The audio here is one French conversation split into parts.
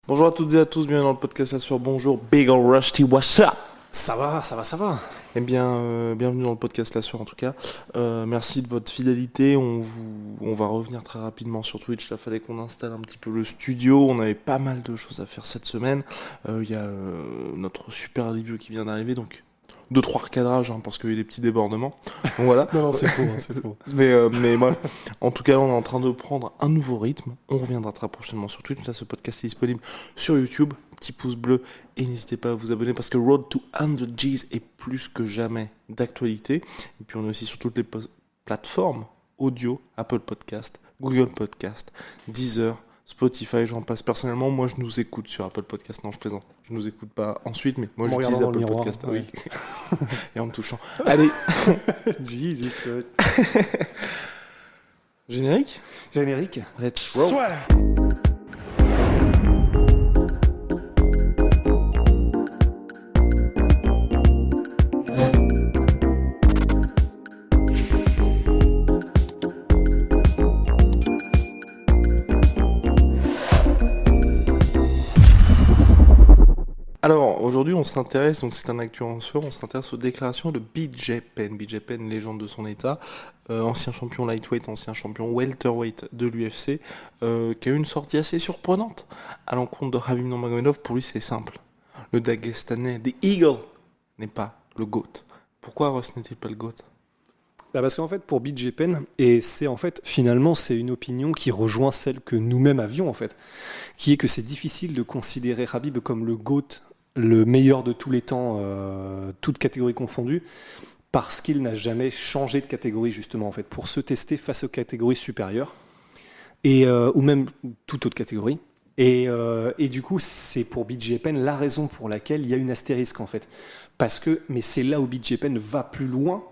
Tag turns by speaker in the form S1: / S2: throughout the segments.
S1: Bonjour à toutes et à tous, bienvenue dans le podcast La Sueur. Bonjour, Big ol' Rusty, what's up?
S2: Ça va.
S1: Eh bien, bienvenue dans le podcast La Sueur en tout cas. Merci de votre fidélité. On va revenir très rapidement sur Twitch. Là, fallait qu'on installe un petit peu le studio. On avait pas mal de choses à faire cette semaine. Il y a notre super review qui vient d'arriver, donc 2-3 recadrages parce qu'il y a eu des petits débordements. Donc voilà.
S2: Non, c'est faux, c'est faux.
S1: Mais voilà. En tout cas, là, on est en train de prendre un nouveau rythme. On reviendra très prochainement sur Twitch. Là, ce podcast est disponible sur YouTube. Petit pouce bleu et n'hésitez pas à vous abonner parce que Road to 100 G's est plus que jamais d'actualité. Et puis on est aussi sur toutes les plateformes audio, Apple Podcast, Google Podcast, Deezer, Spotify, j'en passe. Personnellement, moi je nous écoute sur Apple Podcast. Non, je plaisante. Je nous écoute pas ensuite, mais moi j'utilise Apple Podcast.
S2: Ouais.
S1: Oui. Et en me touchant. Allez.
S2: Jesus Christ.
S1: Générique.
S2: Let's
S1: roll. Alors, aujourd'hui, on s'intéresse, donc c'est un actu en soi, on s'intéresse aux déclarations de BJ Penn. BJ Penn, légende de son état, ancien champion lightweight, ancien champion welterweight de l'UFC, qui a eu une sortie assez surprenante à l'encontre de Khabib Nurmagomedov. Pour lui, c'est simple. Le Dagestanais, The Eagle, n'est pas le GOAT. Pourquoi Ross n'est-il pas le GOAT ?
S2: Parce qu'en fait, pour BJ Penn, et c'est en fait, finalement, c'est une opinion qui rejoint celle que nous-mêmes avions, en fait, qui est que c'est difficile de considérer Khabib comme le GOAT, le meilleur de tous les temps, toutes catégories confondues, parce qu'il n'a jamais changé de catégorie, justement, en fait, pour se tester face aux catégories supérieures, ou même toute autre catégorie. Et du coup, c'est pour BJ Penn la raison pour laquelle il y a une astérisque, en fait. Mais c'est là où BJ Penn va plus loin.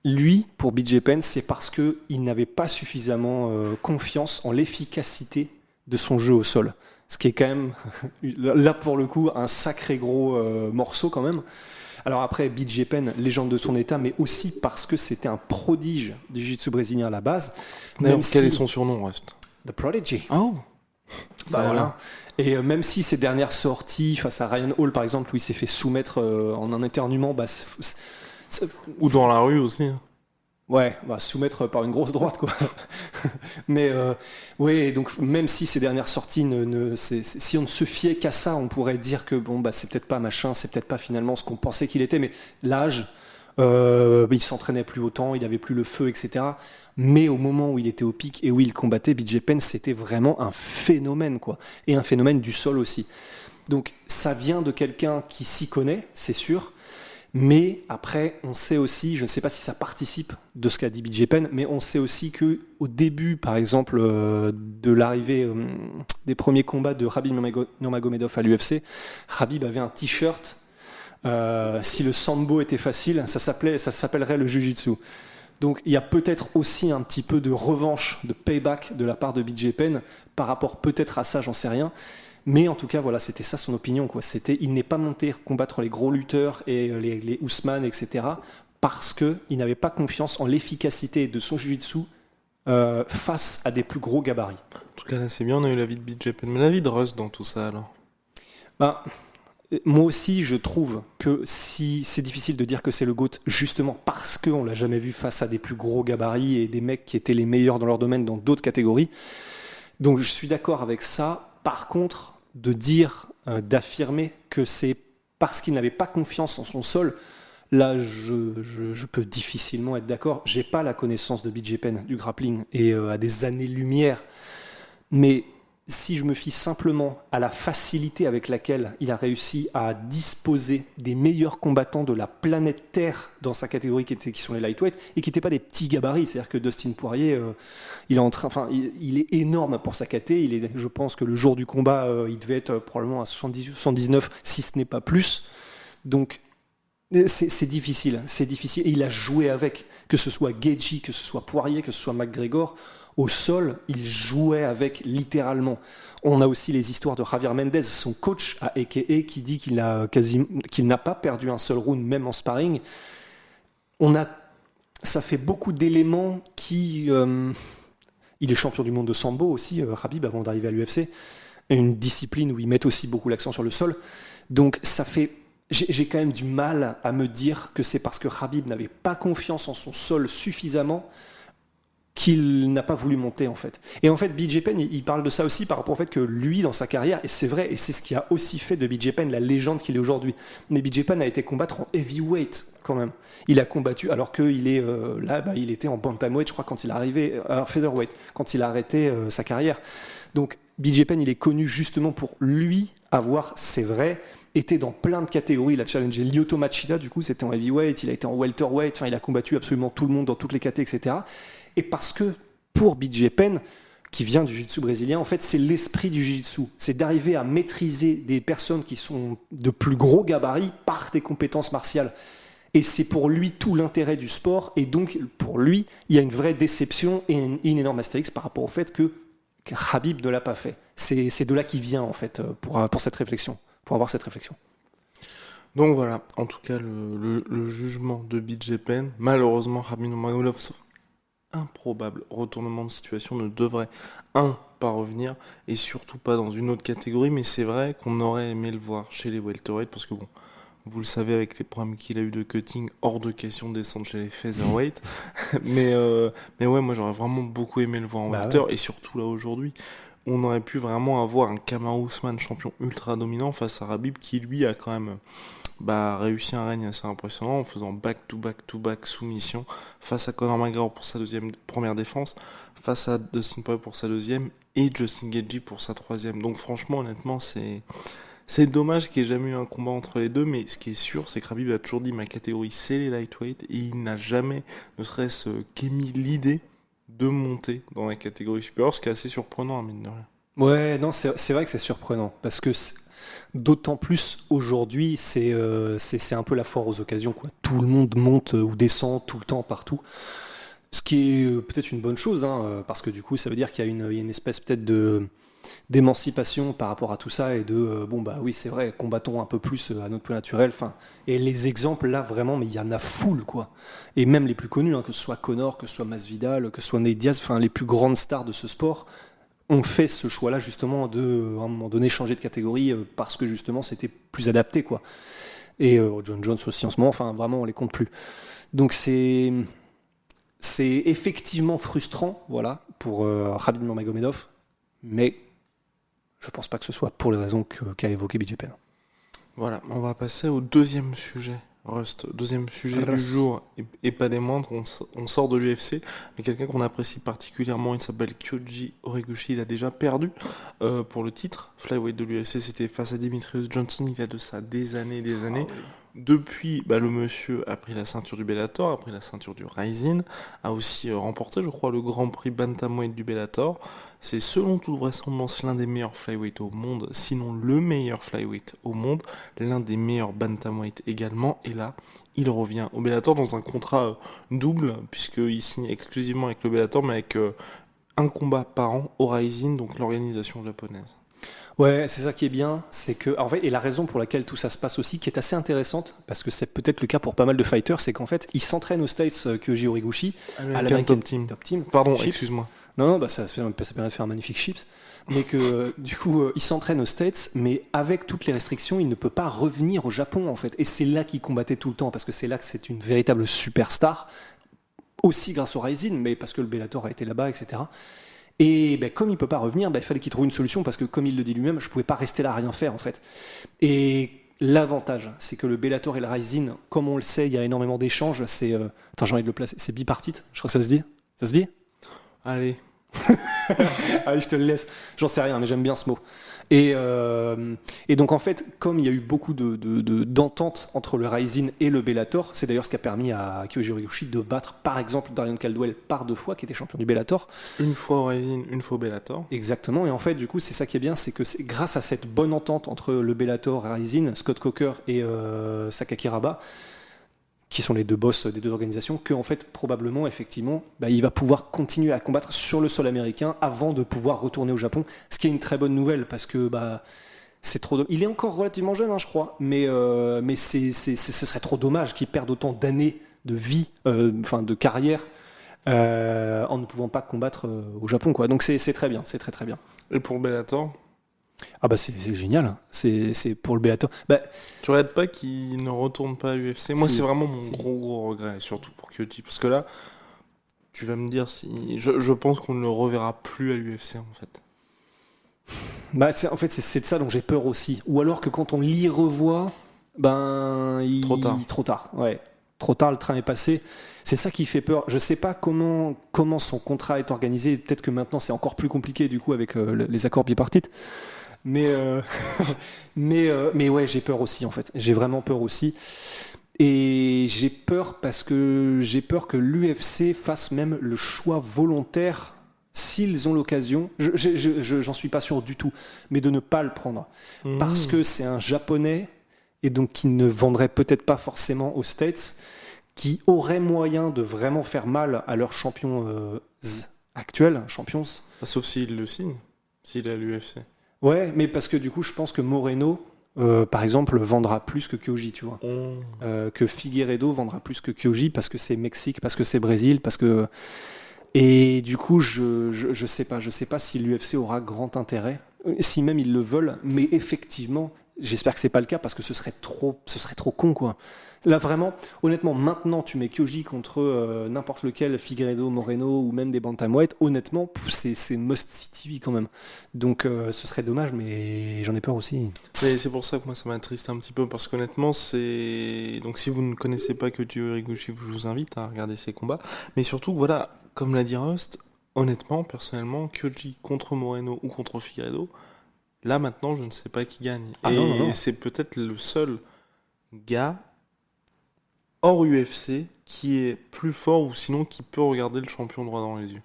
S2: Lui, pour BJ Penn, c'est parce qu'il n'avait pas suffisamment confiance en l'efficacité de son jeu au sol. Ce qui est quand même, là pour le coup, un sacré gros morceau quand même. Alors après, BJ Penn, légende de son état, mais aussi parce que c'était un prodige du jiu-jitsu brésilien à la base.
S1: D'ailleurs, quel est son surnom, Rust ?
S2: The Prodigy.
S1: Oh.
S2: Voilà. Et même si ses dernières sorties, face à Ryan Hall par exemple, où il s'est fait soumettre en un éternuement,
S1: ou dans la rue aussi.
S2: Ouais, soumettre par une grosse droite, quoi. Mais ouais, donc même si ces dernières sorties, si on ne se fiait qu'à ça, on pourrait dire que c'est peut-être pas machin, c'est peut-être pas finalement ce qu'on pensait qu'il était. Mais l'âge, il s'entraînait plus autant, il avait plus le feu, etc. Mais au moment où il était au pic et où il combattait, BJ Penn, c'était vraiment un phénomène, quoi. Et un phénomène du sol aussi. Donc ça vient de quelqu'un qui s'y connaît, c'est sûr. Mais après, on sait aussi, je ne sais pas si ça participe de ce qu'a dit BJ Penn, mais on sait aussi qu'au début, par exemple, de l'arrivée des premiers combats de Khabib Nurmagomedov à l'UFC, Khabib avait un t-shirt, si le sambo était facile, ça s'appellerait le jiu-jitsu. Donc il y a peut-être aussi un petit peu de revanche, de payback de la part de BJ Penn, par rapport peut-être à ça, j'en sais rien. Mais en tout cas, voilà, c'était ça son opinion, quoi. Il n'est pas monté combattre les gros lutteurs et les Ousmane, etc. parce qu'il n'avait pas confiance en l'efficacité de son jiu-jitsu face à des plus gros gabarits.
S1: En tout cas, là, c'est bien, on a eu l'avis de BJ Penn. Mais l'avis de Russ dans tout ça, alors ?
S2: Moi aussi, je trouve que si c'est difficile de dire que c'est le GOAT, justement parce qu'on ne l'a jamais vu face à des plus gros gabarits et des mecs qui étaient les meilleurs dans leur domaine dans d'autres catégories. Donc, je suis d'accord avec ça. Par contre, d'affirmer que c'est parce qu'il n'avait pas confiance en son sol, là, je peux difficilement être d'accord. J'ai pas la connaissance de BJ Penn du grappling et à des années-lumière, mais si je me fie simplement à la facilité avec laquelle il a réussi à disposer des meilleurs combattants de la planète Terre dans sa catégorie qui sont les lightweight et qui n'étaient pas des petits gabarits, c'est-à-dire que Dustin Poirier, il est énorme pour sa caté. Je pense que le jour du combat, il devait être probablement à 78, 79, si ce n'est pas plus. Donc c'est difficile. Et il a joué avec, que ce soit Gaethje, que ce soit Poirier, que ce soit McGregor. Au sol, il jouait avec littéralement. On a aussi les histoires de Javier Mendez, son coach à A.K.A. qui dit qu'il n'a pas perdu un seul round, même en sparring. Ça fait beaucoup d'éléments qui... il est champion du monde de sambo aussi, Khabib, avant d'arriver à l'UFC. une discipline où ils mettent aussi beaucoup l'accent sur le sol. Donc ça fait... J'ai quand même du mal à me dire que c'est parce que Khabib n'avait pas confiance en son sol suffisamment qu'il n'a pas voulu monter en fait. Et en fait, BJ Penn, il parle de ça aussi par rapport au fait que lui, dans sa carrière, et c'est vrai, et c'est ce qui a aussi fait de BJ Penn la légende qu'il est aujourd'hui. Mais BJ Penn a été combattre en heavyweight quand même. Il a combattu alors qu'il est il était en bantamweight, je crois, quand il est arrivé à featherweight, quand il a arrêté sa carrière. Donc BJ Penn, il est connu justement pour lui avoir, c'est vrai, été dans plein de catégories. Il a challengé Lyoto Machida, du coup, c'était en heavyweight, il a été en welterweight, enfin, il a combattu absolument tout le monde dans toutes les catégories, etc. Et parce que pour BJ Penn, qui vient du jiu-jitsu brésilien, en fait, c'est l'esprit du jiu-jitsu. C'est d'arriver à maîtriser des personnes qui sont de plus gros gabarits par des compétences martiales. Et c'est pour lui tout l'intérêt du sport. Et donc, pour lui, il y a une vraie déception et une énorme astérix par rapport au fait que Khabib ne l'a pas fait. C'est de là qu'il vient, en fait, pour cette réflexion, pour avoir cette réflexion.
S1: Donc voilà, en tout cas, le jugement de BJ Penn, malheureusement, Khabib Nurmagomedov, improbable retournement de situation, ne devrait, pas revenir, et surtout pas dans une autre catégorie, mais c'est vrai qu'on aurait aimé le voir chez les welterweight, parce que bon, vous le savez, avec les problèmes qu'il a eu de cutting, hors de question de descendre chez les featherweight, mais ouais, moi j'aurais vraiment beaucoup aimé le voir en welter, ouais. Et surtout là aujourd'hui, on aurait pu vraiment avoir un Kamaru Usman champion ultra dominant face à Khabib, qui lui a quand même réussi un règne assez impressionnant en faisant back-to-back soumission face à Conor McGregor pour sa première défense, face à Dustin Poirier pour sa deuxième et Justin Gaethje pour sa troisième. Donc franchement, honnêtement, c'est dommage qu'il n'y ait jamais eu un combat entre les deux, mais ce qui est sûr, c'est que Khabib a toujours dit ma catégorie c'est les lightweight, et il n'a jamais, ne serait-ce qu'émis l'idée de monter dans la catégorie supérieure, ce qui est assez surprenant, mine de rien.
S2: Ouais, non, c'est vrai que c'est surprenant, parce que d'autant plus aujourd'hui, c'est un peu la foire aux occasions, quoi. Tout le monde monte ou descend tout le temps, partout. Ce qui est peut-être une bonne chose, hein, parce que du coup, ça veut dire qu'il y a une espèce peut-être d'émancipation par rapport à tout ça, et de oui, c'est vrai, combattons un peu plus à notre point naturel. Et les exemples là, vraiment, mais il y en a foule, quoi. Et même les plus connus, hein, que ce soit Conor, que ce soit Masvidal, que ce soit Nate Diaz, les plus grandes stars de ce sport ont fait ce choix-là justement de, à un moment donné, changer de catégorie parce que justement c'était plus adapté, quoi. Et John Jones aussi en ce moment, vraiment on les compte plus. Donc c'est effectivement frustrant, voilà, pour Khabib Nurmagomedov, mais je pense pas que ce soit pour les raisons qu'a évoqué BJ Penn.
S1: Voilà, on va passer au deuxième sujet. Deuxième sujet du jour, et pas des moindres, on sort de l'UFC, mais quelqu'un qu'on apprécie particulièrement, il s'appelle Kyoji Horiguchi, il a déjà perdu pour le titre flyweight de l'UFC, c'était face à Demetrius Johnson, il y a de ça des années. Depuis, le monsieur a pris la ceinture du Bellator, a pris la ceinture du Rising, a aussi remporté, je crois, le Grand Prix Bantamweight du Bellator. C'est selon toute vraisemblance l'un des meilleurs flyweight au monde, sinon le meilleur flyweight au monde, l'un des meilleurs bantamweight également. Et là, il revient au Bellator dans un contrat double, puisqu'il signe exclusivement avec le Bellator, mais avec un combat par an au Rising, donc l'organisation japonaise.
S2: Ouais, c'est ça qui est bien, c'est que, en fait, et la raison pour laquelle tout ça se passe aussi, qui est assez intéressante, parce que c'est peut-être le cas pour pas mal de fighters, c'est qu'en fait, ils s'entraînent aux States, Kyoji Horiguchi, à l'American Top Team.
S1: Pardon,
S2: Chips.
S1: Excuse-moi.
S2: Non, ça permet de faire un magnifique chips, mais que du coup, il s'entraîne aux States, mais avec toutes les restrictions, il ne peut pas revenir au Japon, en fait. Et c'est là qu'il combattait tout le temps, parce que c'est là que c'est une véritable superstar, aussi grâce au Rising, mais parce que le Bellator a été là-bas, etc. Et comme il peut pas revenir, il fallait qu'il trouve une solution, parce que comme il le dit lui-même, je pouvais pas rester là à rien faire, en fait. Et l'avantage, c'est que le Bellator et le Rising, comme on le sait, il y a énormément d'échanges. Attends, j'ai envie de le placer. C'est bipartite, je crois que ça se dit. Ça se dit ?
S1: Allez.
S2: Allez, je te le laisse. J'en sais rien, mais j'aime bien ce mot. Et donc en fait, comme il y a eu beaucoup d'ententes entre le Rising et le Bellator, c'est d'ailleurs ce qui a permis à Kyoji Horiguchi de battre par exemple Darrion Caldwell par 2 fois, qui était champion du Bellator.
S1: Une fois au Rising, une fois au Bellator.
S2: Exactement, et en fait du coup c'est ça qui est bien, c'est que c'est grâce à cette bonne entente entre le Bellator et Rising, Scott Coker et Sakaki Raba, qui sont les deux boss des deux organisations, que en fait probablement effectivement il va pouvoir continuer à combattre sur le sol américain avant de pouvoir retourner au Japon, ce qui est une très bonne nouvelle, parce que c'est trop il est encore relativement jeune, hein, je crois, mais ce serait trop dommage qu'il perde autant d'années de vie, de carrière, en ne pouvant pas combattre au Japon, quoi. Donc c'est très bien, c'est très très bien.
S1: Et pour Bellator ?
S2: Ah bah c'est génial, hein. C'est pour le Bellator. Bah,
S1: Tu regrettes pas qu'il ne retourne pas à l'UFC? Moi,
S2: Si.
S1: c'est vraiment mon
S2: Si.
S1: gros regret, surtout pour Kyoji. Parce que là, tu vas me dire si. Je pense qu'on ne le reverra plus à l'UFC en fait.
S2: Bah, en fait, c'est de ça dont j'ai peur aussi. Ou alors que quand on l'y revoit, ben.
S1: Trop tard.
S2: Trop tard, ouais. Trop tard, le train est passé. C'est ça qui fait peur. Je sais pas comment son contrat est organisé. Peut-être que maintenant, c'est encore plus compliqué, du coup, avec les accords bipartites. Mais, mais ouais, j'ai peur aussi, en fait. J'ai vraiment peur aussi. Et j'ai peur parce que j'ai peur que l'UFC fasse même le choix volontaire, s'ils ont l'occasion, j'en suis pas sûr du tout, mais de ne pas le prendre. Parce que c'est un Japonais, et donc qui ne vendrait peut-être pas forcément aux States, qui aurait moyen de vraiment faire mal à leurs champions actuels, champions.
S1: Sauf s'il le signe, s'il est à l'UFC.
S2: Ouais, mais parce que du coup, je pense que Moreno, par exemple, vendra plus que Kyoji, tu vois. Que Figueiredo vendra plus que Kyoji parce que c'est Mexique, parce que c'est Brésil, parce que... Et du coup, je sais pas si l'UFC aura grand intérêt, si même ils le veulent, mais effectivement, j'espère que c'est pas le cas parce que ce serait trop con, quoi. Là, vraiment, honnêtement, maintenant, tu mets Kyoji contre n'importe lequel, Figueiredo, Moreno ou même des bantamweight, honnêtement, c'est must-see TV quand même. Donc, ce serait dommage, mais j'en ai peur aussi.
S1: Mais c'est pour ça que moi ça m'attriste un petit peu parce qu'honnêtement c'est... Donc si vous ne connaissez pas Kyoji Horiguchi, je vous invite à regarder ses combats. Mais surtout voilà, comme l'a dit Rust, honnêtement, personnellement, Kyoji contre Moreno ou contre Figueiredo, là maintenant je ne sais pas qui gagne.
S2: Ah,
S1: et
S2: non.
S1: c'est peut-être le seul gars hors UFC qui est plus fort ou sinon qui peut regarder le champion droit dans les yeux.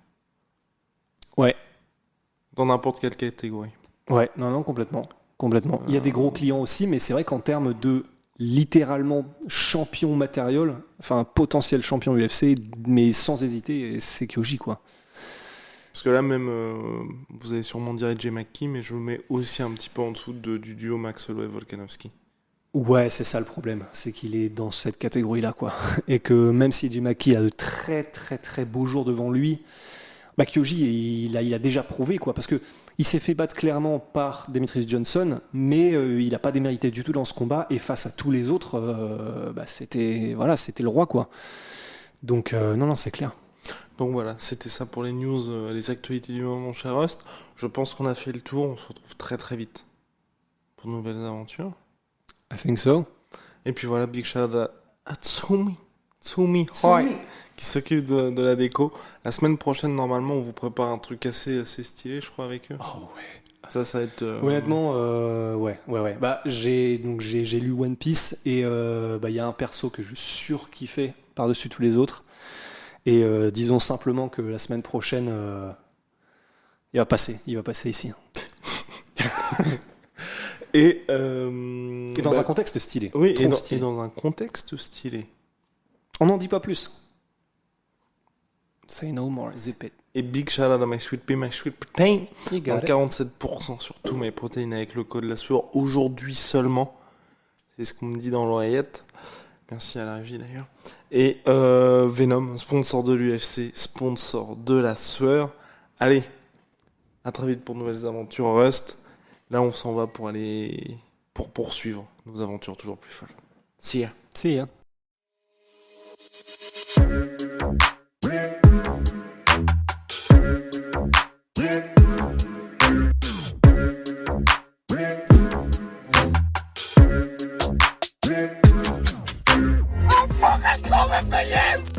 S2: Ouais.
S1: Dans n'importe quelle catégorie.
S2: Ouais, non, complètement. Il y a des gros clients aussi, mais c'est vrai qu'en termes de littéralement champion matériel, enfin potentiel champion UFC, mais sans hésiter, c'est Kyoji, quoi.
S1: Parce que là même, vous allez sûrement dire AJ McKee, mais je me mets aussi un petit peu en dessous du duo Max Holloway-Volkanovski.
S2: Ouais, c'est ça le problème, c'est qu'il est dans cette catégorie-là, quoi. Et que même si Jim Maki a de très très très beaux jours devant lui, bah Kyoji, il a déjà prouvé, quoi, parce que il s'est fait battre clairement par Demetrius Johnson, mais il n'a pas démérité du tout dans ce combat, et face à tous les autres, c'était le roi, quoi. Donc non, c'est clair.
S1: Donc voilà, c'était ça pour les news, les actualités du moment, cher Rust. Je pense qu'on a fait le tour, on se retrouve très très vite pour de nouvelles aventures.
S2: I think so.
S1: Et puis voilà, big shout out à Tsumi Hoi, qui s'occupe de la déco. La semaine prochaine, normalement, on vous prépare un truc assez stylé, je crois, avec eux.
S2: Oh ouais.
S1: Ça va être...
S2: Honnêtement, ouais. Bah, j'ai lu One Piece et il y a un perso que je surkiffais par-dessus tous les autres. Et disons simplement que la semaine prochaine, il va passer ici.
S1: Et
S2: dans un contexte stylé.
S1: Oui,
S2: Trop
S1: et
S2: stylé.
S1: dans un contexte stylé.
S2: On n'en dit pas plus. Say no more, zip it.
S1: Et big shout out à My Sweet Pea, My Sweet Protein.
S2: You got
S1: Donc
S2: it.
S1: 47% sur tous mes protéines avec le code la sueur aujourd'hui seulement. C'est ce qu'on me dit dans l'oreillette. Merci à la régie d'ailleurs. Et Venom, sponsor de l'UFC, sponsor de la sueur. Allez, à très vite pour de nouvelles aventures Rust. Là, on s'en va pour poursuivre nos aventures toujours plus folles. See ya.
S2: See ya.
S3: I'm fucking coming for you!